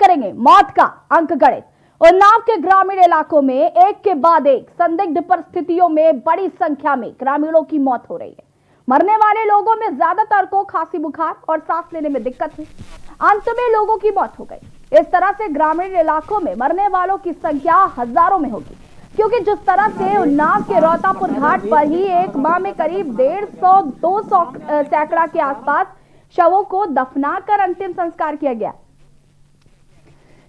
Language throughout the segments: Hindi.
करेंगे मौत का अंक गणित। उन्नाव के ग्रामीण इलाकों में एक के बाद एक संदिग्ध परिस्थितियों में बड़ी संख्या में ग्रामीणों की मौत हो रही है। मरने वाले लोगों में ज्यादातर को खांसी, बुखार और सांस लेने में दिक्कत है। अंत में लोगों की मौत हो गई। इस तरह से ग्रामीण इलाकों में मरने वालों की संख्या हजारों में होगी, क्योंकि जिस तरह से उन्नाव के रोहतापुर घाट पर ही एक माह में करीब 150-200 सैकड़ा के आसपास शवों को दफनाकर अंतिम संस्कार किया गया,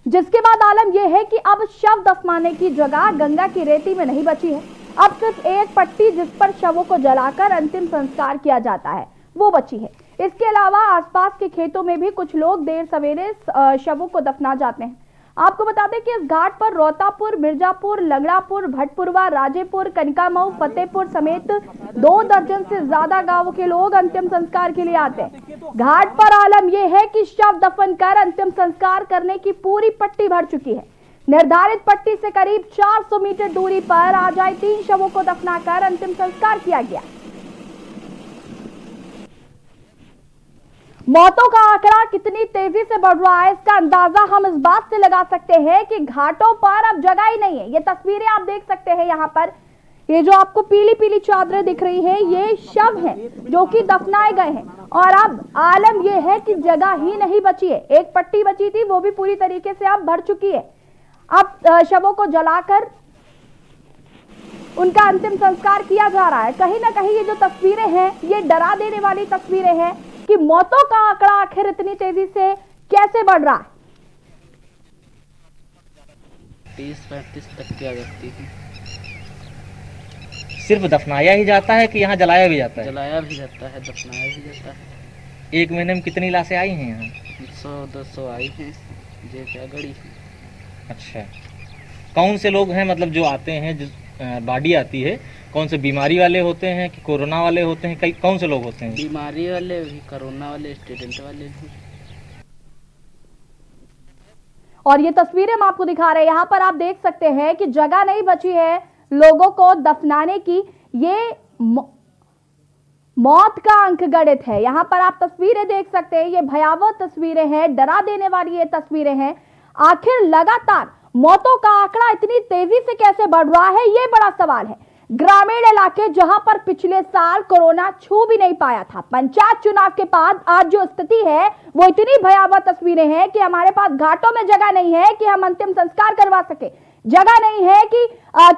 जिसके बाद आलम यह है कि अब शव दफनाने की जगह गंगा की रेती में नहीं बची है। अब सिर्फ एक पट्टी जिस पर शवों को जलाकर अंतिम संस्कार किया जाता है वो बची है। इसके अलावा आसपास के खेतों में भी कुछ लोग देर सवेरे शवों को दफना जाते हैं। आपको बता दें कि इस घाट पर रोहतापुर, मिर्जापुर, लंगड़ापुर, भटपुरवा, राजेपुर, कनिकामऊ, फतेहपुर समेत 2 दर्जन से ज्यादा गांवों के लोग अंतिम संस्कार के लिए आते हैं। घाट पर आलम यह है कि शव दफन कर अंतिम संस्कार करने की पूरी पट्टी भर चुकी है। निर्धारित पट्टी से करीब 400 मीटर दूरी पर आज 3 शवों को दफनाकर अंतिम संस्कार किया गया। मौतों का आंकड़ा कितनी तेजी से बढ़ रहा है, इसका अंदाजा हम इस बात से लगा सकते हैं कि घाटों पर अब जगह ही नहीं है। ये तस्वीरें आप देख सकते हैं, यहाँ पर ये जो आपको पीली पीली चादरें दिख रही है, ये शव हैं जो कि दफनाए गए हैं। और अब आलम यह है कि जगह ही नहीं बची है। एक पट्टी बची थी, वो भी पूरी तरीके से अब भर चुकी है। अब शवों को जलाकर उनका अंतिम संस्कार किया जा रहा है। कहीं ना कहीं ये जो तस्वीरें हैं, ये डरा देने वाली तस्वीरें हैं कि मौतों का आंकड़ा आखिर इतनी तेजी से कैसे बढ़ रहा है। 30-35 तक की आ जाती है। सिर्फ दफनाया ही जाता है कि यहाँ जलाया भी जाता है? जलाया भी जाता है, दफनाया भी जाता है। एक महीने में कितनी लाशें आई हैं यहाँ? 100-200 आई हैं, ये क्या गड़ी। अच्छा, कौन से लोग हैं मतलब जो आते हैं, जो बॉडी आती है, कौन से बीमारी वाले होते हैं कि कोरोना वाले होते हैं, कौन से लोग होते हैं? बीमारी वाले भी, कोरोना वाले, स्टूडेंट वाले भी। और ये तस्वीरें हम आपको दिखा रहे हैं, यहाँ पर आप देख सकते हैं कि जगह नहीं बची है लोगों को दफनाने की। ये मौत का अंक गणित है। यहाँ पर आप तस्वीरें देख सकते हैं, ये भयावह तस्वीरें हैं, डरा देने वाली ये तस्वीरें हैं। आखिर लगातार मौतों का आंकड़ा इतनी तेजी से कैसे बढ़ रहा है, ये बड़ा सवाल है। ग्रामीण इलाके जहां पर पिछले साल कोरोना छू भी नहीं पाया था, पंचायत चुनाव के बाद आज जो स्थिति है वो इतनी भयावह तस्वीरें हैं कि हमारे पास घाटों में जगह नहीं है कि हम अंतिम संस्कार करवा सके, जगह नहीं है कि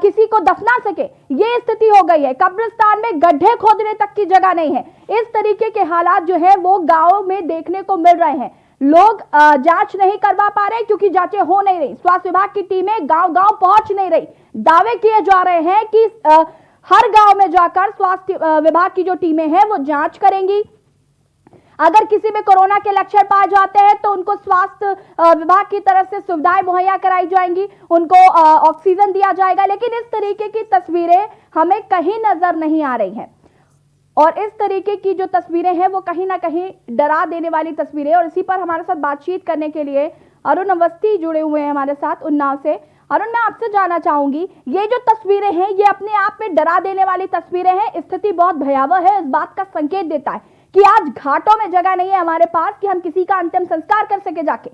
किसी को दफना सके। ये स्थिति हो गई है। कब्रिस्तान में गड्ढे खोदने तक की जगह नहीं है। इस तरीके के हालात जो है वो गांवों में देखने को मिल रहे हैं। लोग जांच नहीं करवा पा रहे क्योंकि जांचें हो नहीं रही। स्वास्थ्य विभाग की टीमें गांव-गांव पहुंच नहीं रही। दावे किए जा रहे हैं कि हर गांव में जाकर स्वास्थ्य विभाग की जो टीमें हैं वो जांच करेंगी। अगर किसी में कोरोना के लक्षण पाए जाते हैं तो उनको स्वास्थ्य विभाग की तरफ से सुविधाएं मुहैया कराई जाएंगी, उनको ऑक्सीजन दिया जाएगा। लेकिन इस तरीके की तस्वीरें हमें कहीं नजर नहीं आ रही हैं। और इस तरीके की जो तस्वीरें हैं वो कहीं ना कहीं डरा देने वाली तस्वीरें। और इसी पर हमारे साथ बातचीत करने के लिए अरुण अवस्थी जुड़े हुए हैं हमारे साथ उन्नाव से। अरुण, मैं आपसे जानना चाहूंगी, ये जो तस्वीरें हैं ये अपने आप में डरा देने वाली तस्वीरें हैं। स्थिति बहुत भयावह है, इस बात का संकेत देता है कि आज घाटों में जगह नहीं है हमारे पास कि हम किसी का अंतिम संस्कार कर सके जाके।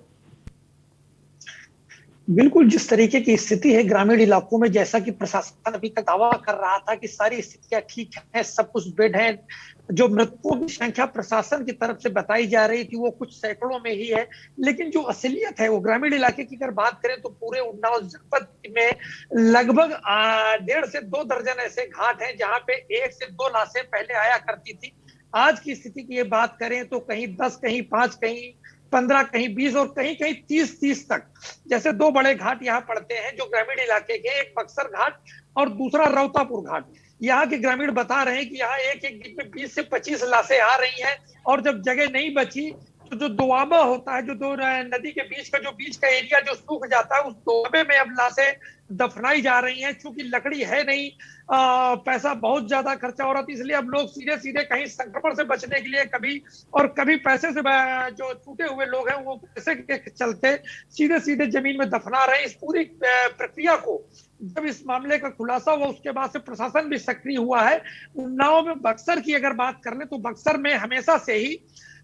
बिल्कुल, जिस तरीके की स्थिति है ग्रामीण इलाकों में, जैसा कि प्रशासन अभी तक दावा कर रहा था कि सारी स्थितियां ठीक है, सब कुछ बेड है, जो मृतकों की संख्या प्रशासन की तरफ से बताई जा रही थी वो कुछ सैकड़ों में ही है। लेकिन जो असलियत है वो ग्रामीण इलाके की अगर बात करें तो पूरे उन्नाव जनपद में लगभग 1.5 से 2 दर्जन ऐसे घाट हैं जहां पे 1 से 2 लाशें पहले आया करती थी। आज की स्थिति की ये बात करें तो कहीं 10, कहीं 5, कहीं 15, कहीं 20 और कहीं कहीं 30 तक। जैसे 2 बड़े घाट यहाँ पड़ते हैं जो ग्रामीण इलाके के, एक बक्सर घाट और दूसरा रोहतापुर घाट। यहाँ के ग्रामीण बता रहे हैं कि यहाँ एक दिन में 20 से 25 लाशें आ रही हैं। और जब जगह नहीं बची तो जो दोआबा होता है, जो 2 नदी के बीच का एरिया जो सूख जाता है, उस दोआबे में अब लाशें दफनाई जा रही हैं। चूंकि लकड़ी है नहीं, पैसा बहुत ज्यादा खर्चा हो रहा था, इसलिए अब लोग सीधे सीधे कहीं संक्रमण से बचने के लिए कभी पैसे से, जो छूटे हुए लोग हैं वो पैसे के चलते सीधे सीधे जमीन में दफना रहे हैं। इस पूरी प्रक्रिया को जब इस मामले का खुलासा हुआ उसके बाद से प्रशासन भी सक्रिय हुआ है। उन्नाव में बक्सर की अगर बात कर ले तो बक्सर में हमेशा से ही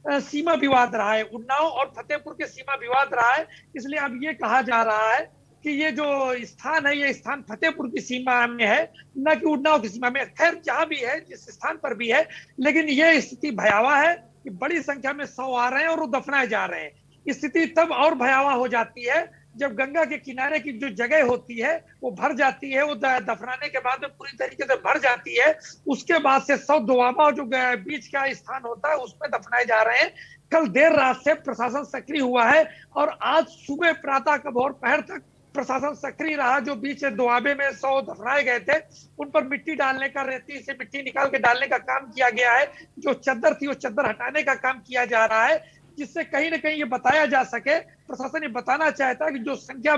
सीमा विवाद रहा है, उन्नाव और फतेहपुर के सीमा विवाद रहा है। इसलिए अब ये कहा जा रहा है कि ये जो स्थान है, ये स्थान फतेहपुर की सीमा में है, न कि उन्नाव की सीमा में। खैर जहां भी है, जिस स्थान पर भी है, लेकिन ये स्थिति भयावह है कि बड़ी संख्या में शव आ रहे हैं और वो दफनाए जा रहे हैं। स्थिति तब और भयावह हो जाती है जब गंगा के किनारे की जो जगह होती है वो भर जाती है, वो दफनाने के बाद में पूरी तरीके से भर जाती है। उसके बाद से शव दोबारा जो बीच का स्थान होता है उसमें दफनाए जा रहे हैं। कल देर रात से प्रशासन सक्रिय हुआ है और आज सुबह प्रातः कब और पहर तक प्रशासन सक्रिय रहा। जो बीच दोआबे में शव दफनाए गए थे उन पर मिट्टी डालने का, रेती से मिट्टी निकाल के डालने का काम किया गया है। जो चद्दर थी वो चद्दर हटाने का काम किया जा रहा है, जिससे कहीं ना कहीं ये बताया जा सके, प्रशासन ये बताना चाहता है कि जो संख्या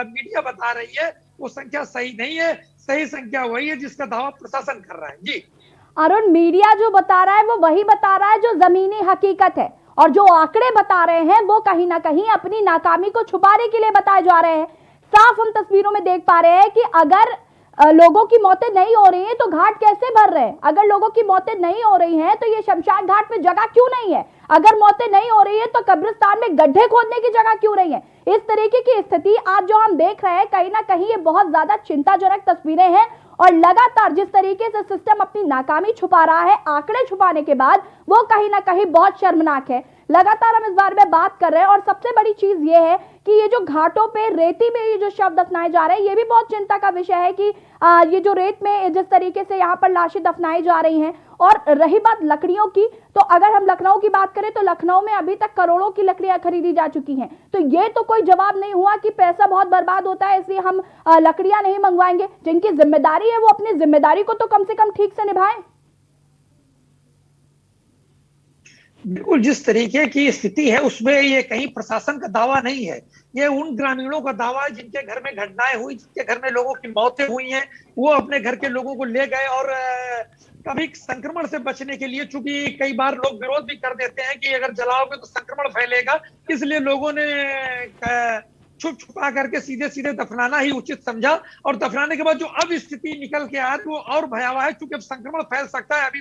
मीडिया बता रही है वो संख्या सही नहीं है। सही संख्या वही है जिसका दावा प्रशासन कर रहा है। जी अरुण, मीडिया जो बता रहा है वो वही बता रहा है जो जमीनी हकीकत है, और जो आंकड़े बता रहे हैं वो कहीं ना कहीं अपनी नाकामी को छुपाने के लिए बताए जा रहे हैं। साफ हम तस्वीरों में देख पा रहे हैं कि अगर लोगों की मौतें नहीं हो रही हैं तो घाट कैसे भर रहे हैं। अगर लोगों की मौतें नहीं हो रही हैं तो ये शमशान घाट में जगह क्यों नहीं है। अगर मौतें नहीं हो रही है तो कब्रिस्तान में गड्ढे खोदने की जगह क्यों नहीं है। इस तरीके की स्थिति आज जो हम देख रहे हैं, कहीं ना कहीं ये बहुत ज्यादा चिंताजनक तस्वीरें हैं। और लगातार जिस तरीके से सिस्टम अपनी नाकामी छुपा रहा है आंकड़े छुपाने के बाद, वो कहीं ना कहीं बहुत शर्मनाक है। लगातार हम इस बारे में बात कर रहे हैं और सबसे बड़ी चीज ये है कि ये जो घाटों पे रेती में ये जो शव दफनाए जा रहे हैं, ये भी बहुत चिंता का विषय है कि ये जो रेत में जिस तरीके से यहाँ पर लाशें दफनाई जा रही हैं। और रही बात लकड़ियों की, तो अगर हम लखनऊ की बात करें तो लखनऊ में अभी तक करोड़ों की लकड़ियां खरीदी जा चुकी हैं। तो ये तो कोई जवाब नहीं हुआ कि पैसा बहुत बर्बाद होता है इसलिए हम लकड़ियां नहीं मंगवाएंगे। जिनकी जिम्मेदारी है वो अपनी जिम्मेदारी को तो कम से कम ठीक से निभाएं। बिल्कुल, जिस तरीके की स्थिति है उसमें ये कहीं प्रशासन का दावा नहीं है, ये उन ग्रामीणों का दावा है जिनके घर में घटनाएं हुई, जिनके घर में लोगों की मौतें हुई हैं। वो अपने घर के लोगों को ले गए और कभी संक्रमण से बचने के लिए, चूंकि कई बार लोग विरोध भी कर देते हैं कि अगर जलाओगे तो संक्रमण फैलेगा, इसलिए लोगों ने छुप छुपा करके सीधे सीधे दफनाना ही उचित समझा। और दफनाने के बाद जो अब स्थिति निकल के आ रही वो और भयावह है, क्योंकि अब संक्रमण फैल सकता है। अभी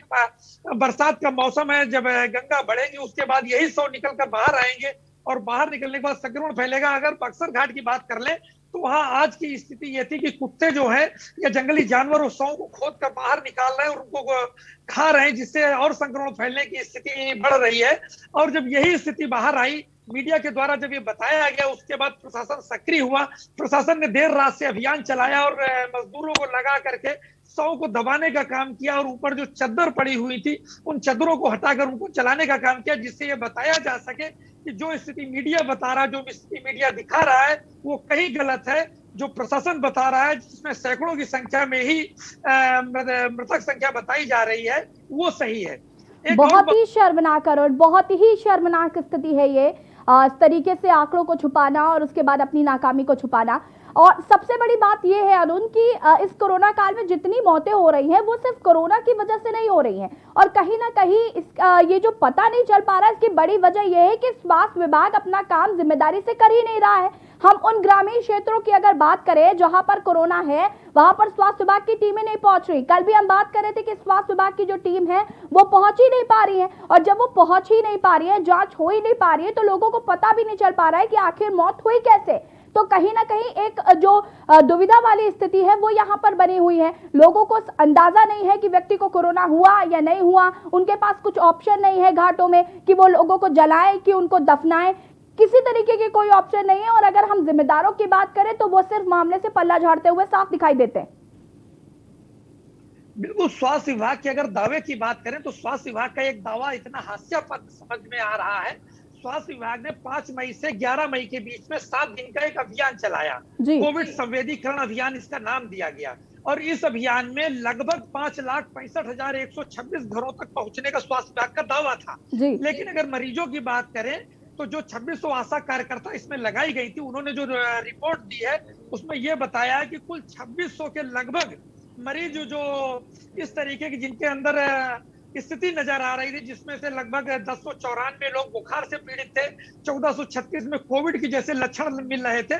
बरसात का मौसम है, जब गंगा बढ़ेगी उसके बाद यही शव निकल कर बाहर आएंगे और बाहर निकलने के बाद संक्रमण फैलेगा। अगर बक्सर घाट की बात कर ले तो वहां आज की स्थिति ये थी कि कुत्ते जो है या जंगली जानवर उस शव को खोद कर बाहर निकाल रहे हैं और उनको खा रहे हैं, जिससे और संक्रमण फैलने की स्थिति बढ़ रही है। और जब यही स्थिति बाहर आई, मीडिया के द्वारा जब ये बताया गया, उसके बाद प्रशासन सक्रिय हुआ। प्रशासन ने देर रात से अभियान चलाया और मजदूरों को लगा करके शव को दबाने का काम किया और ऊपर जो चद्दर पड़ी हुई थी उन चद्दरों को हटाकर उनको चलाने का काम किया, जिससे ये बताया जा सके कि जो स्थिति मीडिया बता रहा है, जो स्थिति मीडिया दिखा रहा है वो कहीं गलत है। जो प्रशासन बता रहा है जिसमें सैकड़ों की संख्या में ही मृतक संख्या बताई जा रही है वो सही है। बहुत ही शर्मनाक और बहुत ही शर्मनाक स्थिति है ये, इस तरीके से आंकड़ों को छुपाना और उसके बाद अपनी नाकामी को छुपाना। और सबसे बड़ी बात यह है अरुण कि इस कोरोना काल में जितनी मौतें हो रही हैं वो सिर्फ कोरोना की वजह से नहीं हो रही हैं, और कहीं ना कहीं ये जो पता नहीं चल पा रहा है इसकी बड़ी वजह यह है कि स्वास्थ्य विभाग अपना काम जिम्मेदारी से कर ही नहीं रहा है। हम उन ग्रामीण क्षेत्रों की अगर बात करें जहां पर कोरोना है वहां पर स्वास्थ्य विभाग की टीमें नहीं पहुंच रही। कल भी हम बात कर रहे थे कि स्वास्थ्य विभाग की जो टीम है वो पहुंच ही नहीं पा रही है, और जब वो पहुंच ही नहीं पा रही है, जांच हो ही नहीं पा रही है, तो लोगों को पता भी नहीं चल पा रहा है कि आखिर मौत हुई कैसे। तो कहीं ना कहीं एक जो दुविधा वाली स्थिति है वो यहाँ पर बनी हुई है। लोगों को अंदाजा नहीं है कि व्यक्ति को कोरोना हुआ या नहीं हुआ, उनके पास कुछ ऑप्शन नहीं है घाटों में कि वो लोगों को जलाएं कि उनको दफनाएं, किसी तरीके के कोई ऑप्शन नहीं है। और अगर हम जिम्मेदारों की बात करें तो वो सिर्फ मामले से पल्ला झाड़ते हुए साफ दिखाई देते हैं। बिल्कुल, स्वास्थ्य विभाग के अगर दावे की बात करें तो स्वास्थ्य विभाग का एक दावा इतना हास्यास्पद समझ में आ रहा है। स्वास्थ्य विभाग ने 5 मई से 11 मई के बीच में 7 दिन का एक अभियान चलाया, कोविड संवेदीकरण अभियान इसका नाम दिया गया। और इस अभियान में लगभग 5,65,126 घरों तक पहुंचने का स्वास्थ्य विभाग का दावा था। लेकिन अगर मरीजों की बात करें तो जो 2600 आशा कार्यकर्ता इसमें लगाई गई थी, उन्होंने जो रिपोर्ट दी है उसमें यह बताया कि कुल 2600 के लगभग मरीज जो इस तरीके की जिनके अंदर स्थिति नजर आ रही थी, जिसमें से लगभग 1094 लोग बुखार से पीड़ित थे, 1436 में कोविड की जैसे लक्षण मिल रहे थे।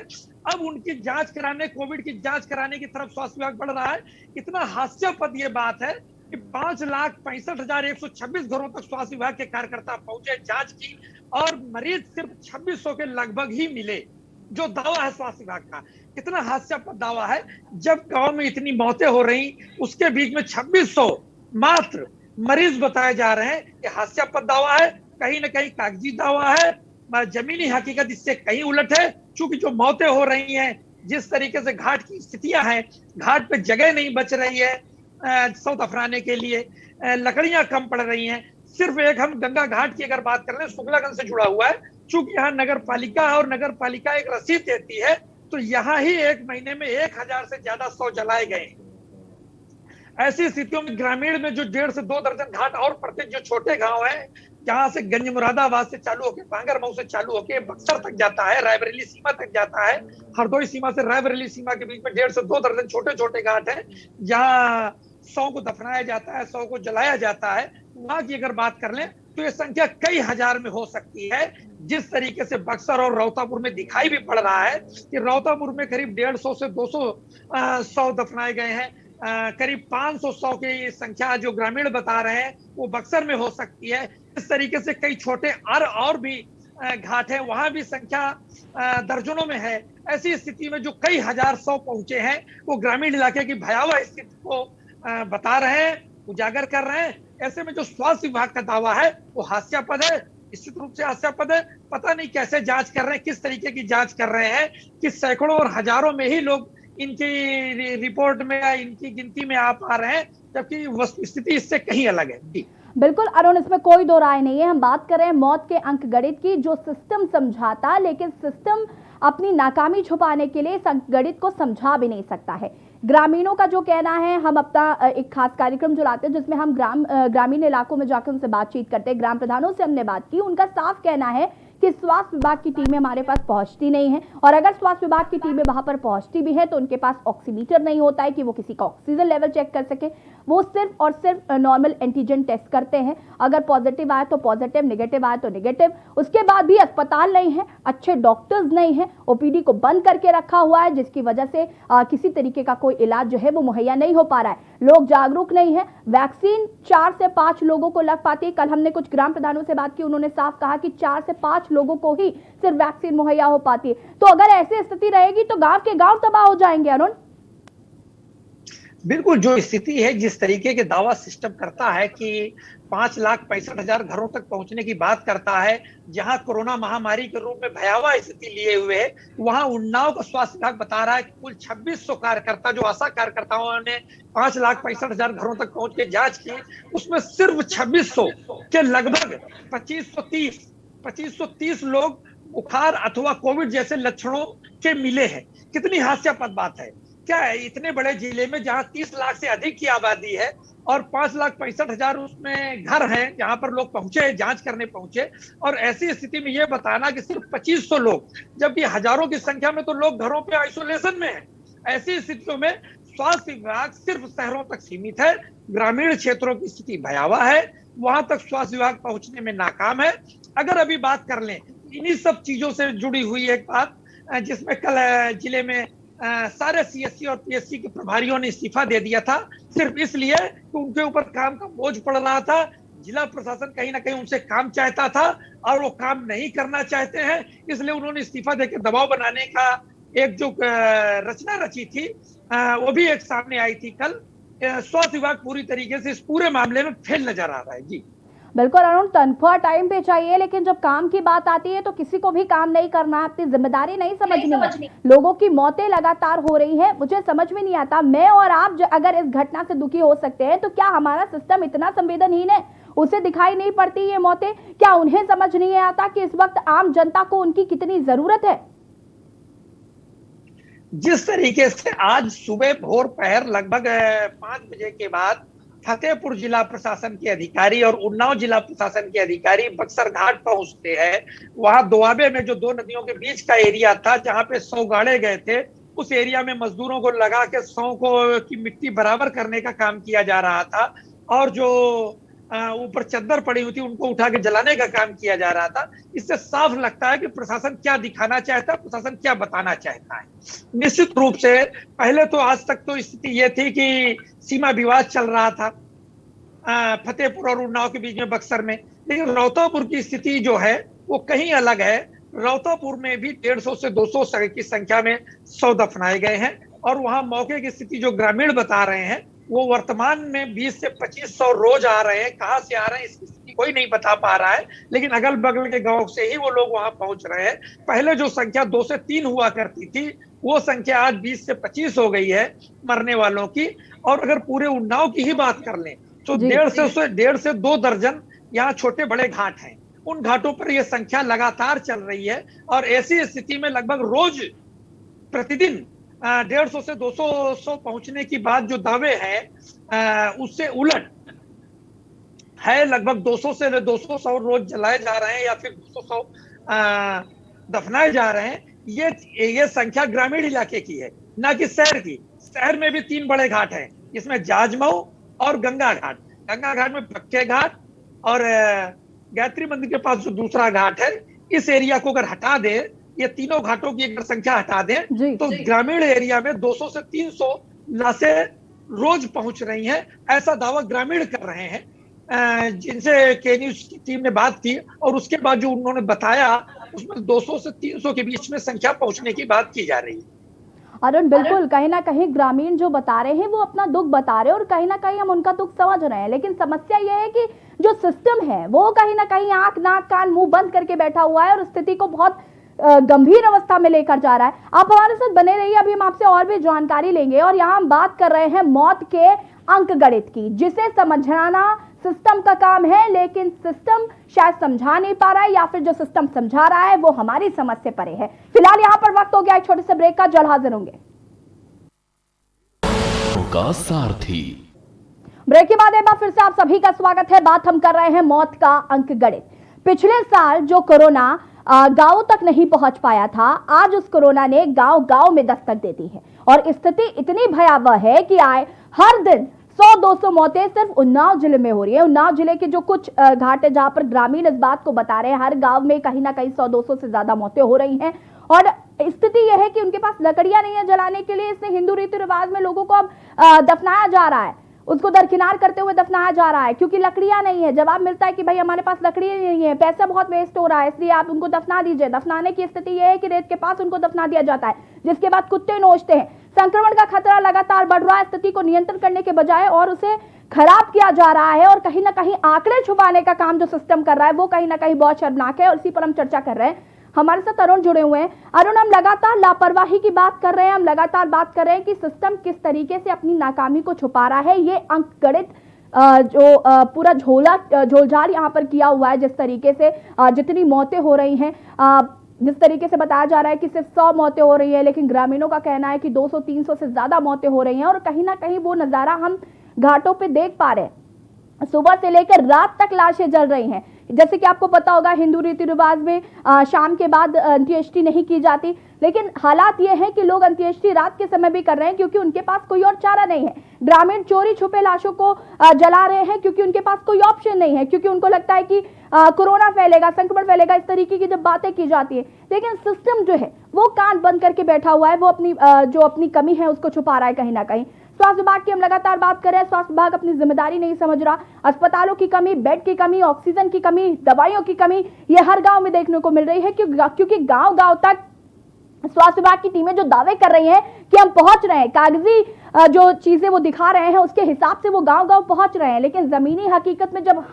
अब उनकी जांच कराने, कोविड की जांच कराने की तरफ स्वास्थ्य विभाग बढ़ रहा है। इतना हास्यास्पद ये बात है कि 5,65,126 घरों तक स्वास्थ्य विभाग के कार्यकर्ता पहुंचे, जांच की और मरीज सिर्फ 2600 के लगभग ही मिले, जो दावा है स्वास्थ्य विभाग का। कितना हास्यास्पद दावा है, जब गांव में इतनी मौतें हो रही उसके बीच में 2600 मात्र मरीज बताए जा रहे हैं। ये हास्यास्पद दावा है, कहीं ना कहीं कागजी दावा है, जमीनी हकीकत इससे कहीं उलट है। चूंकि जो मौतें हो रही हैं, जिस तरीके से घाट की स्थितियां हैं, घाट पे जगह नहीं बच रही है शव दफनाने के लिए, लकड़ियां कम पड़ रही हैं। सिर्फ एक हम गंगा घाट की अगर बात कर लें, शुक्लागंज से जुड़ा हुआ है, चूंकि यहाँ नगर पालिका है और नगर पालिका एक रसीद देती है, तो यहाँ ही एक महीने में 1000 से ज्यादा शव जलाए गए। ऐसी स्थितियों में ग्रामीण में जो 1.5 से 2 दर्जन घाट और पड़ते, जो छोटे गांव हैं, जहां से गंज मुरादाबाद से चालू होकर, बांगरमऊ से चालू होकर बक्सर तक जाता है, रायबरेली सीमा तक जाता है, हरदोई सीमा से रायबरेली सीमा के बीच में 1.5 से 2 दर्जन छोटे छोटे घाट हैं, जहां शव को दफनाया जाता है, शव को जलाया जाता है। वहां की अगर बात कर लें तो ये संख्या कई हजार में हो सकती है। जिस तरीके से बक्सर और रौतापुर में दिखाई भी पड़ रहा है कि रौतापुर में करीब 150 से 200 शव दफनाए गए हैं, करीब 500 शव की संख्या जो ग्रामीण बता रहे हैं वो बक्सर में हो सकती है। इस तरीके से कई छोटे और भी घाट है, वहां भी संख्या दर्जनों में है। ऐसी स्थिति में जो कई हजार शव पहुंचे हैं, वो ग्रामीण इलाके की भयावह स्थिति को बता रहे हैं, उजागर कर रहे हैं। ऐसे में जो स्वास्थ्य विभाग का दावा है वो हास्यास्पद है, निश्चित रूप से हास्यास्पद है। पता नहीं कैसे जांच कर रहे हैं, किस तरीके की जांच कर रहे हैं कि सैकड़ों और हजारों में ही लोग इनकी रिपोर्ट में या इनकी गिनती में आ पा रहे हैं, जबकि वस्तुस्थिति इससे कहीं अलग है। जी बिल्कुल अरुण, इसमें कोई दो राय नहीं है। हम बात कर रहे हैं मौत के अंक गणित की, जो सिस्टम समझाता, लेकिन सिस्टम अपनी नाकामी छुपाने के लिए इस अंक गणित को समझा भी नहीं सकता है। ग्रामीणों का जो कहना है, हम अपना एक खास कार्यक्रम जो लाते हैं जिसमें हम ग्रामीण इलाकों में जाकर उनसे बातचीत करते हैं, ग्राम प्रधानों से हमने बात की। उनका साफ कहना है कि स्वास्थ्य विभाग की टीमें हमारे पास पहुंचती नहीं है, और अगर स्वास्थ्य विभाग की टीमें वहां पर पहुंचती भी है तो उनके पास ऑक्सीमीटर नहीं होता है कि वो किसी का ऑक्सीजन लेवल चेक कर सके। वो सिर्फ और सिर्फ नॉर्मल एंटीजन टेस्ट करते हैं, अगर पॉजिटिव आए तो पॉजिटिव, नेगेटिव आए तो नेगेटिव। उसके बाद भी अस्पताल नहीं है, अच्छे डॉक्टर्स नहीं है, ओपीडी को बंद करके रखा हुआ है, जिसकी वजह से किसी तरीके का कोई इलाज जो है वो मुहैया नहीं हो पा रहा है। लोग जागरूक नहीं है। वैक्सीन 4 से 5 लोगों को लग पाती है। कल हमने कुछ ग्राम प्रधानों से बात की, उन्होंने साफ कहा कि 4 से 5 लोगों को ही सिर्फ वैक्सीन मुहैया हो पाती है। तो अगर ऐसी स्थिति रहेगी तो गांव के गांव तबाह हो जाएंगे। अरुण, बिल्कुल, जो स्थिति है, जिस तरीके के दावा सिस्टम करता है कि 5,65,000 घरों तक पहुंचने की बात करता है, जहां कोरोना महामारी के रूप में भयावह स्थिति लिए हुए है, वहां उन्नाव का स्वास्थ्य विभाग बता रहा है कि कुल 2600 कार्यकर्ता, जो आशा कार्यकर्ताओं ने 5,65,000 घरों तक पहुंच के जांच की, उसमें सिर्फ 2600 के लगभग 2530 लोग बुखार अथवा कोविड जैसे लक्षणों के मिले हैं। कितनी हास्यास्पद बात है। क्या है, इतने बड़े जिले में जहां 30 लाख से अधिक की आबादी है और 5,65,000 उसमें घर हैं जहां पर लोग पहुंचे, जांच करने पहुंचे, और ऐसी स्थिति में यह बताना कि सिर्फ 2500 लोग, जबकि हजारों की संख्या में तो लोग घरों पे आइसोलेशन में हैं। ऐसी स्थितियों में स्वास्थ्य विभाग सिर्फ शहरों तक सीमित है, ग्रामीण क्षेत्रों की स्थिति भयावह है, वहां तक स्वास्थ्य विभाग पहुंचने में नाकाम है। अगर अभी बात कर लें इन्हीं सब चीजों से जुड़ी हुई एक बात, जिसमें कल जिले में सारे सीएससी और पीएससी के प्रभारियों ने इस्तीफा दे दिया था, सिर्फ इसलिए कि उनके ऊपर काम का बोझ पड़ रहा था। जिला प्रशासन कहीं ना कहीं उनसे काम चाहता था और वो काम नहीं करना चाहते हैं, इसलिए उन्होंने इस्तीफा देकर दबाव बनाने का एक जो रचना रची थी, वो भी एक सामने आई थी कल। स्वास्थ्य विभाग पूरी तरीके से इस पूरे मामले में फेल नजर आ रहा है। जी बिल्कुल अरुण, तनख्वाह टाइम पे चाहिए, लेकिन जब काम की बात आती है तो किसी को भी काम नहीं करना, अपनी जिम्मेदारी नहीं समझनी। लोगों की मौतें लगातार हो रही हैं। मुझे समझ में नहीं आता, मैं और आप अगर इस घटना से दुखी हो सकते हैं तो क्या हमारा सिस्टम इतना संवेदनहीन है, उसे दिखाई नहीं पड़ती ये मौतें? क्या उन्हें समझ नहीं आता कि इस वक्त आम जनता को उनकी कितनी जरूरत है? जिस तरीके से आज सुबह भोर पहर लगभग 5 बजे के बाद फतेहपुर जिला प्रशासन के अधिकारी और उन्नाव जिला प्रशासन के अधिकारी बक्सर घाट पहुंचते हैं, वहां दोआबे में जो 2 नदियों के बीच का एरिया था जहां पे शव गाड़े गए थे, उस एरिया में मजदूरों को लगा के शव को की मिट्टी बराबर करने का काम किया जा रहा था, और जो ऊपर चद्दर पड़ी हुई थी उनको उठा के जलाने का काम किया जा रहा था। इससे साफ लगता है कि प्रशासन क्या दिखाना चाहता है, प्रशासन क्या बताना चाहता है। निश्चित रूप से पहले तो आज तक तो स्थिति ये थी कि सीमा विवाद चल रहा था, फतेहपुर और उन्नाव के बीच में बक्सर में। लेकिन रौतापुर की स्थिति जो है वो कहीं अलग है। रौतापुर में भी 150 से 200 की संख्या में 100 दफनाए गए हैं और वहां मौके की स्थिति जो ग्रामीण बता रहे हैं वो वर्तमान में 20 से 2500 रोज आ रहे हैं। कहां से आ रहे हैं इसकी स्थिति कोई नहीं बता पा रहा है, लेकिन अगल बगल के गांव से ही वो लोग वहां पहुंच रहे हैं। पहले जो संख्या 2 से 3 हुआ करती थी वो संख्या आज 20 से 25 हो गई है मरने वालों की। और अगर पूरे उन्नाव की ही बात कर लें तो 1.5 से 2 दर्जन यहाँ छोटे बड़े घाट हैं। उन घाटों पर यह संख्या लगातार चल रही है और ऐसी स्थिति में लगभग रोज प्रतिदिन 150 से 200 पहुंचने की बात जो दावे हैं उससे उलट है। लगभग 200 से 200 रोज जलाए जा रहे हैं या फिर 200 दफनाए जा रहे हैं। ये संख्या ग्रामीण इलाके की है, ना कि शहर की। शहर में भी 3 बड़े घाट हैं, इसमें जाजमऊ और गंगा घाट। गंगा घाट में पक्के घाट और गायत्री मंदिर के पास जो दूसरा घाट है, इस एरिया को अगर हटा दे, ये तीनों घाटों की अगर संख्या हटा दें तो ग्रामीण एरिया में 200 से 300 लाशें रोज पहुंच रही हैं, ऐसा दावा ग्रामीण कर रहे हैं जिनसे के न्यूज की टीम ने बात की। और उसके बाद जो उन्होंने बताया उसमें 200 से 300 के बीच में संख्या पहुंचने की बात की जा रही है। अरुण, बिल्कुल कहीं ना कहीं ग्रामीण जो बता रहे हैं वो अपना दुख बता रहे हैं और कहीं ना कहीं हम उनका दुख समझ रहे हैं, लेकिन समस्या ये है कि जो सिस्टम है वो कहीं ना कहीं आंख नाक कान मुंह बंद करके बैठा हुआ है और स्थिति को बहुत गंभीर अवस्था में लेकर जा रहा है। आप हमारे साथ बने रहिए, अभी हम आपसे और भी जानकारी लेंगे। और यहाँ हम बात कर रहे हैं मौत के अंक गणित की, जिसे समझाना सिस्टम का काम है, लेकिन सिस्टम शायद समझा नहीं पा रहा है या फिर जो सिस्टम समझा रहा है वो हमारी समझ से परे है। फिलहाल यहाँ पर वक्त हो गया एक छोटे से ब्रेक का, जल्द हाजिर होंगे। सारथी ब्रेक के बाद एक बार फिर से आप सभी का स्वागत है। बात हम कर रहे हैं मौत का अंक गणित। पिछले साल जो कोरोना गांव तक नहीं पहुंच पाया था, आज उस कोरोना ने गांव गांव में दस्तक दे दी है और स्थिति इतनी भयावह है कि हर दिन 100-200 मौतें सिर्फ उन्नाव जिले में हो रही है। उन्नाव जिले के जो कुछ घाट है जहां पर ग्रामीण इस बात को बता रहे हैं, हर गांव में कहीं ना कहीं 100-200 से ज्यादा मौतें हो रही हैं। और स्थिति यह है कि उनके पास लकड़ियां नहीं है जलाने के लिए, इसलिए हिंदू रीति रिवाज में लोगों को अब दफनाया जा रहा है, उसको दरकिनार करते हुए दफनाया जा रहा है, क्योंकि लकड़ियां नहीं है। जवाब मिलता है कि भाई हमारे पास लकड़ियां नहीं है, पैसा बहुत वेस्ट हो रहा है, इसलिए आप उनको दफना दीजिए। दफनाने की स्थिति यह है कि रेत के पास उनको दफना दिया जाता है, जिसके बाद कुत्ते नोचते हैं। संक्रमण का खतरा लगातार बढ़ रहा है, स्थिति को नियंत्रण करने के बजाय और उसे खराब किया जा रहा है। और कहीं ना कहीं आंकड़े छुपाने का काम जो सिस्टम कर रहा है वो कहीं ना कहीं बहुत शर्मनाक है और इसी पर हम चर्चा कर रहे हैं। हमारे साथ अरुण जुड़े हुए हैं। अरुण, हम लगातार लापरवाही की बात कर रहे हैं, हम लगातार बात कर रहे हैं कि सिस्टम किस तरीके से अपनी नाकामी को छुपा रहा है। ये अंक गणित जो पूरा झोलझाल यहाँ पर किया हुआ है, जिस तरीके से जितनी मौतें हो रही हैं, जिस तरीके से बताया जा रहा है कि सिर्फ 100 मौतें हो रही है, लेकिन ग्रामीणों का कहना है कि 200-300 से ज्यादा मौतें हो रही हैं। और कहीं ना कहीं वो नजारा हम घाटों पे देख पा रहे हैं, सुबह से लेकर रात तक लाशें जल रही हैं। जैसे कि आपको पता होगा हिंदू रीति रिवाज में शाम के बाद अंत्येष्टि नहीं की जाती, लेकिन हालात ये है कि लोग अंत्येष्टि रात के समय भी कर रहे हैं क्योंकि उनके पास कोई और चारा नहीं है। ग्रामीण चोरी छुपे लाशों को जला रहे हैं क्योंकि उनके पास कोई ऑप्शन नहीं है, क्योंकि उनको लगता है कि कोरोना फैलेगा, संक्रमण फैलेगा, इस तरीके की जब बातें की जाती है। लेकिन सिस्टम जो है वो कान बंद करके बैठा हुआ है, वो जो अपनी कमी है उसको छुपा रहा है कहीं ना कहीं। स्वास्थ्य विभाग की हम लगातार बात कर रहे हैं, स्वास्थ्य विभाग अपनी जिम्मेदारी नहीं समझ रहा। अस्पतालों की कमी, बेड की कमी, ऑक्सीजन की कमी, दवाइयों की कमी, ये हर गांव में देखने को मिल रही है, क्योंकि गांव गांव तक स्वास्थ्य विभाग की टीमें जो दावे कर रही हैं कि हम पहुंच रहे हैं, कागजी जो चीजें वो दिखा रहे हैं उसके हिसाब से वो गांव गांव पहुंच रहे हैं, लेकिन जमीनी हकीकत में जब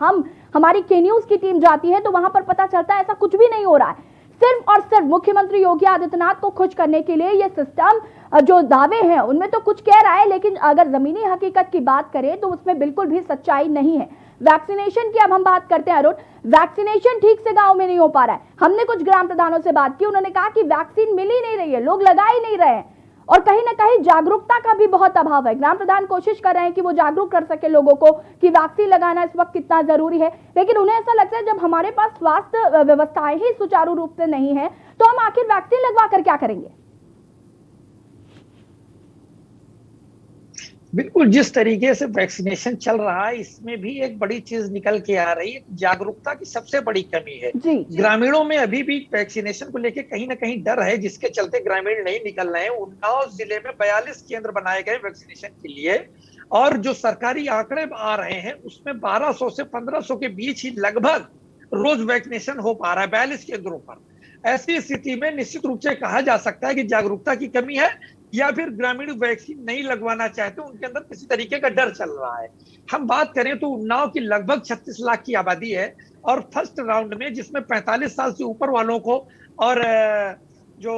हमारी के न्यूज की टीम जाती है तो वहां पर पता चलता है ऐसा कुछ भी नहीं हो रहा है। सिर्फ और सिर्फ मुख्यमंत्री योगी आदित्यनाथ को खुश करने के लिए ये सिस्टम जो दावे हैं उनमें तो कुछ कह रहा है, लेकिन अगर जमीनी हकीकत की बात करें तो उसमें बिल्कुल भी सच्चाई नहीं है। वैक्सीनेशन की अब हम बात करते हैं अरुण, वैक्सीनेशन ठीक से गांव में नहीं हो पा रहा है। हमने कुछ ग्राम प्रधानों से बात की, उन्होंने कहा कि वैक्सीन मिल ही नहीं रही है, लोग लगा ही नहीं रहे हैं और कहीं ना कहीं जागरूकता का भी बहुत अभाव है। ग्राम प्रधान कोशिश कर रहे हैं कि वो जागरूक कर सके लोगों को कि वैक्सीन लगाना इस वक्त कितना जरूरी है, लेकिन उन्हें ऐसा लगता है जब हमारे पास स्वास्थ्य व्यवस्थाएं ही सुचारू रूप से नहीं है तो हम आखिर वैक्सीन लगवा कर क्या करेंगे। बिल्कुल, जिस तरीके से वैक्सीनेशन चल रहा है इसमें भी एक बड़ी चीज निकल के आ रही है, जागरूकता की सबसे बड़ी कमी है। जी ग्रामीणों में अभी भी वैक्सीनेशन को लेकर कहीं ना कहीं डर है, जिसके चलते ग्रामीण नहीं निकल रहे हैं। उन्नाव जिले में 42 केंद्र बनाए गए वैक्सीनेशन के लिए, और जो सरकारी आंकड़े आ रहे हैं उसमें 1200 से 1500 के बीच ही लगभग रोज वैक्सीनेशन हो पा रहा है 42 केंद्रों पर। ऐसी स्थिति में निश्चित रूप से कहा जा सकता है कि जागरूकता की कमी है, या फिर ग्रामीण वैक्सीन नहीं लगवाना चाहते, उनके अंदर किसी तरीके का डर चल रहा है। हम बात करें तो उन्नाव की लगभग 36 लाख की आबादी है, और फर्स्ट राउंड में जिसमें 45 साल से ऊपर वालों को और जो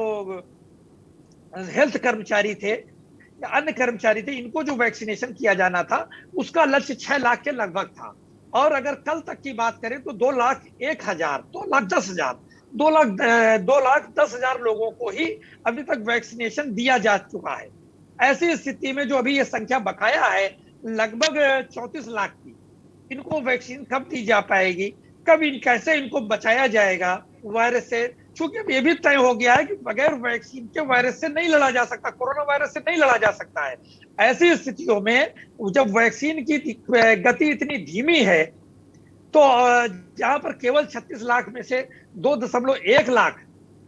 हेल्थ कर्मचारी थे या अन्य कर्मचारी थे, इनको जो वैक्सीनेशन किया जाना था उसका लक्ष्य 6 लाख के लगभग था। और अगर कल तक की बात करें तो 2,01,000, 2,10,000, 2,10,000 लोगों को ही अभी तक वैक्सीनेशन दिया जा चुका है। ऐसी स्थिति में जो अभी ये संख्या बकाया है लगभग 34 लाख की, इनको वैक्सीन कब दी जा पाएगी, कब कैसे इनको बचाया जाएगा वायरस से? चूंकि ये भी तय हो गया है कि बगैर वैक्सीन के वायरस से नहीं लड़ा जा सकता, कोरोना वायरस से नहीं लड़ा जा सकता है। ऐसी स्थितियों में जब वैक्सीन की गति इतनी धीमी है, तो जहां पर केवल 36 लाख में से 2.1 लाख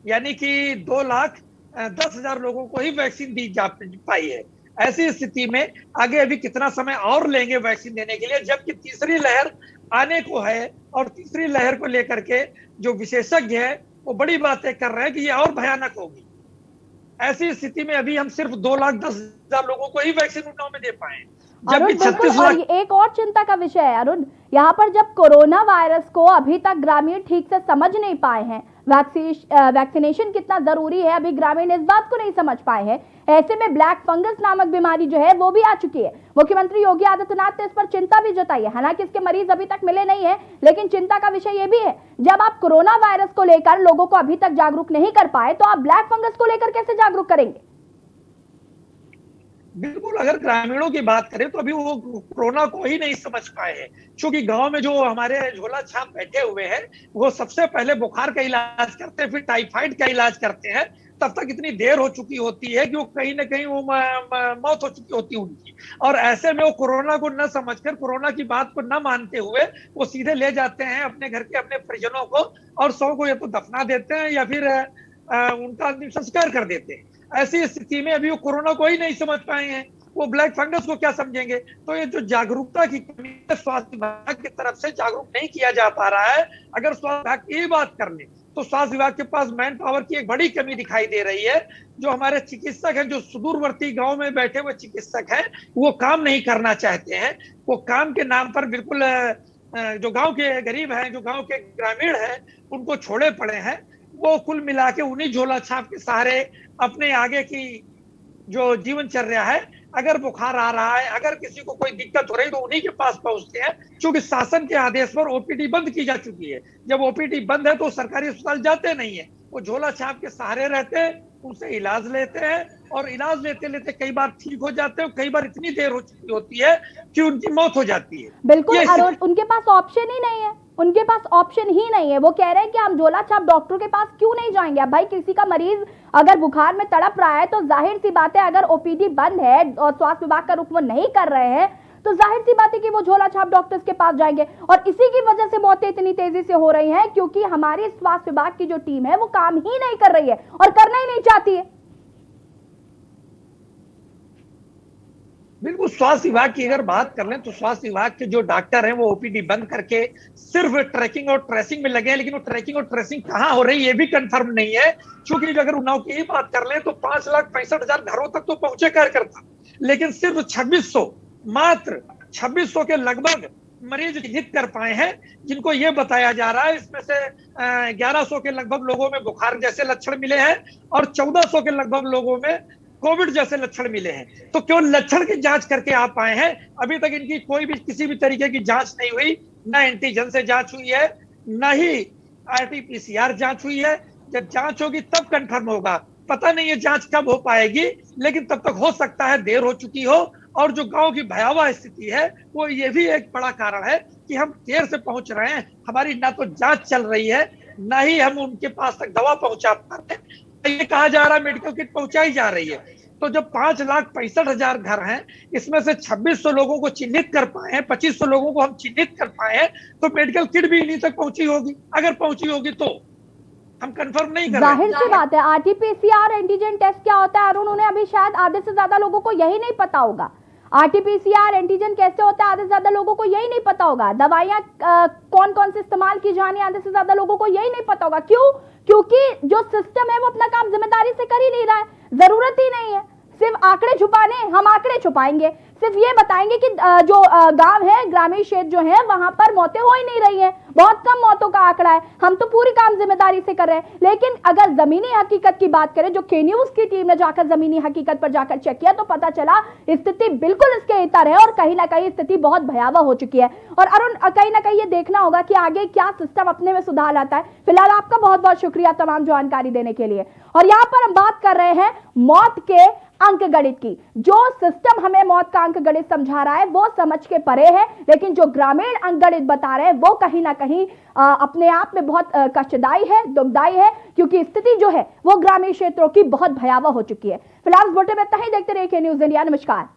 यानी कि 2,10,000 लोगों को ही वैक्सीन दी जा पाई है। ऐसी स्थिति में आगे अभी कितना समय और लेंगे वैक्सीन देने के लिए, जबकि तीसरी लहर आने को है, और तीसरी लहर को लेकर के जो विशेषज्ञ है वो बड़ी बातें कर रहे हैं कि ये और भयानक होगी। ऐसी स्थिति में अभी हम सिर्फ 2,10,000 लोगों को ही वैक्सीन उन्नाव में दे पाए, जबकि 36 और लाख। एक और चिंता का विषय है अरुण, यहाँ पर जब कोरोना वायरस को अभी तक ग्रामीण ठीक से समझ नहीं पाए हैं, वैक्सीनेशन कितना जरूरी है अभी ग्रामीण इस बात को नहीं समझ पाए हैं, ऐसे में ब्लैक फंगस नामक बीमारी जो है वो भी आ चुकी है। मुख्यमंत्री योगी आदित्यनाथ ने इस पर चिंता भी जताई है, हालांकि इसके मरीज अभी तक मिले नहीं है, लेकिन चिंता का विषय ये भी है, जब आप कोरोना वायरस को लेकर लोगों को अभी तक जागरूक नहीं कर पाए तो आप ब्लैक फंगस को लेकर कैसे जागरूक करेंगे? बिल्कुल, अगर ग्रामीणों की बात करें तो अभी वो कोरोना को ही नहीं समझ पाए हैं, क्योंकि गांव में जो हमारे झोला छाप बैठे हुए हैं वो सबसे पहले बुखार का इलाज करते हैं, फिर टाइफाइड का इलाज करते हैं। तब तक इतनी देर हो चुकी होती है कि वो कहीं ना कहीं वो मौत हो चुकी होती है उनकी, और ऐसे में वो कोरोना को न समझकर, कोरोना की बात को न मानते हुए वो सीधे ले जाते हैं अपने घर के अपने परिजनों को, और सौ को या तो दफना देते हैं या फिर उनका अंतिम संस्कार कर देते हैं। ऐसी स्थिति में अभी वो कोरोना को ही नहीं समझ पाए हैं, वो ब्लैक फंगस को क्या समझेंगे? तो ये जो जागरूकता की कमी है, स्वास्थ्य विभाग की तरफ से जागरूक नहीं किया जा पा रहा है। अगर स्वास्थ्य विभाग की बात कर ले तो स्वास्थ्य विभाग के पास मैन पावर की एक बड़ी कमी दिखाई दे रही है। जो हमारे चिकित्सक हैं, जो सुदूरवर्ती गांव में बैठे हुए चिकित्सक हैं, वो काम नहीं करना चाहते हैं। वो काम के नाम पर बिल्कुल जो गांव के गरीब हैं, जो गांव के ग्रामीण हैं, उनको छोड़े पड़े हैं। वो कुल मिला के उन्हीं झोला छाप के सहारे अपने आगे की जो जीवनचर्या है, अगर बुखार आ रहा है, अगर किसी को कोई दिक्कत हो रही तो उन्हीं के पास पहुंचते हैं, क्योंकि शासन के आदेश पर ओपीडी बंद की जा चुकी है। जब ओपीडी बंद है तो सरकारी अस्पताल जाते नहीं है, वो झोला छाप के सहारे रहते हैं, उनसे इलाज लेते हैं, और इलाज लेते लेते कई बार ठीक हो जाते हैं, कई बार इतनी देर हो चुकी होती है कि उनकी मौत हो जाती है। बिल्कुल अरुण, उनके पास ऑप्शन ही नहीं है, उनके पास ऑप्शन ही नहीं है। वो कह रहे हैं कि हम झोला छाप डॉक्टर के पास क्यों नहीं जाएंगे? अब भाई किसी का मरीज अगर बुखार में तड़प रहा है तो जाहिर सी बात है, अगर ओपीडी बंद है और स्वास्थ्य विभाग का रुख वो नहीं कर रहे हैं तो जाहिर सी बात है कि वो झोला छाप डॉक्टर्स के पास जाएंगे। और इसी की वजह से मौतें इतनी तेजी से हो रही हैं, क्योंकि हमारी स्वास्थ्य विभाग की जो टीम है वो काम ही नहीं कर रही है और करना ही नहीं चाहती है। बिल्कुल, स्वास्थ्य विभाग की अगर बात कर लें तो स्वास्थ्य विभाग के जो डॉक्टर हैं वो ओपीडी बंद करके सिर्फ ट्रैकिंग और ट्रेसिंग में लगे हैं, लेकिन वो ट्रैकिंग और ट्रेसिंग कहाँ हो रही है ये भी कंफर्म नहीं है। क्योंकि अगर उन्नाव की ही बात कर लें तो 5,65,000 घरों तक तो पहुंचे कार्यकर्ता, लेकिन सिर्फ 2600, मात्र 2600 के लगभग मरीज चिन्हित कर पाए हैं, जिनको ये बताया जा रहा है इसमें से 1100 के लगभग लोगों में बुखार जैसे लक्षण मिले हैं और 1400 के लगभग लोगों में कोविड जैसे लक्षण मिले हैं। तो केवल लक्षण की जांच करके आप आए हैं, अभी तक इनकी कोई भी किसी भी तरीके की जांच नहीं हुई, ना एंटीजन से जांच हुई है, ना ही आरटी-पीसीआर जांच हुई है। जब जांच होगी तब कंफर्म होगा, पता नहीं ये जांच कब हो पाएगी, लेकिन तब तक हो सकता है देर हो चुकी हो। और जो गांव की भयावह स्थिति है वो ये भी एक बड़ा कारण है कि हम देर से पहुंच रहे हैं, हमारी ना तो जांच चल रही है, ना ही हम उनके पास तक दवा पहुंचा पाते हैं। ये कहा जा रहा है मेडिकल किट पहुंचाई जा रही है, तो जब 5,65,000 घर हैं, इसमें से 2600 लोगों को चिन्हित कर पाए हैं, 2500 लोगों को हम चिन्हित कर पाए हैं, तो मेडिकल किट भी इन्हीं तक पहुंची होगी। अगर पहुंची होगी तो हम कंफर्म नहीं कर रहे। जाहिर सी बात है, आरटीपीसीआर एंटीजन टेस्ट क्या होता है अरुण, उन्हें अभी शायद आधे से ज्यादा लोगों को यही नहीं पता होगा। आरटीपीसीआर एंटीजन कैसे होता है आधे से ज्यादा लोगों को यही नहीं पता होगा। दवाइयां कौन कौन से इस्तेमाल की जानी आधे से ज्यादा लोगों को यही नहीं पता होगा। क्यों? क्योंकि जो सिस्टम है वो अपना काम जिम्मेदारी से कर ही नहीं रहा है। जरूरत ही नहीं है सिर्फ आंकड़े छुपाने, हम आंकड़े छुपाएंगे, सिर्फ ये बताएंगे कि जो गांव है, ग्रामीण क्षेत्र जो है, वहां पर मौतें हो ही नहीं रही हैं, बहुत कम मौतों का आंकड़ा है, हम तो पूरी काम जिम्मेदारी से कर रहे हैं। लेकिन अगर जमीनी हकीकत की बात करें, जो के न्यूज की टीम ने जाकर जमीनी हकीकत पर जाकर चेक किया, तो पता चला स्थिति बिल्कुल इसके इतर है और कहीं ना कहीं स्थिति बहुत भयावह हो चुकी है। और अरुण, कहीं ना कहीं ये देखना होगा कि आगे क्या सिस्टम अपने में सुधार लाता है। फिलहाल आपका बहुत बहुत शुक्रिया तमाम जानकारी देने के लिए। और यहाँ पर हम बात कर रहे हैं मौत के अंक गणित की। जो सिस्टम हमें मौत का अंक गणित समझा रहा है वो समझ के परे है, लेकिन जो ग्रामीण अंक गणित बता रहे हैं वो कहीं ना कहीं अपने आप में बहुत कष्टदायी है, दुखदायी है, क्योंकि स्थिति जो है वो ग्रामीण क्षेत्रों की बहुत भयावह हो चुकी है। फिलहाल बुलेटिन में इतना ही। देखते रहिए के न्यूज़ इंडिया। नमस्कार।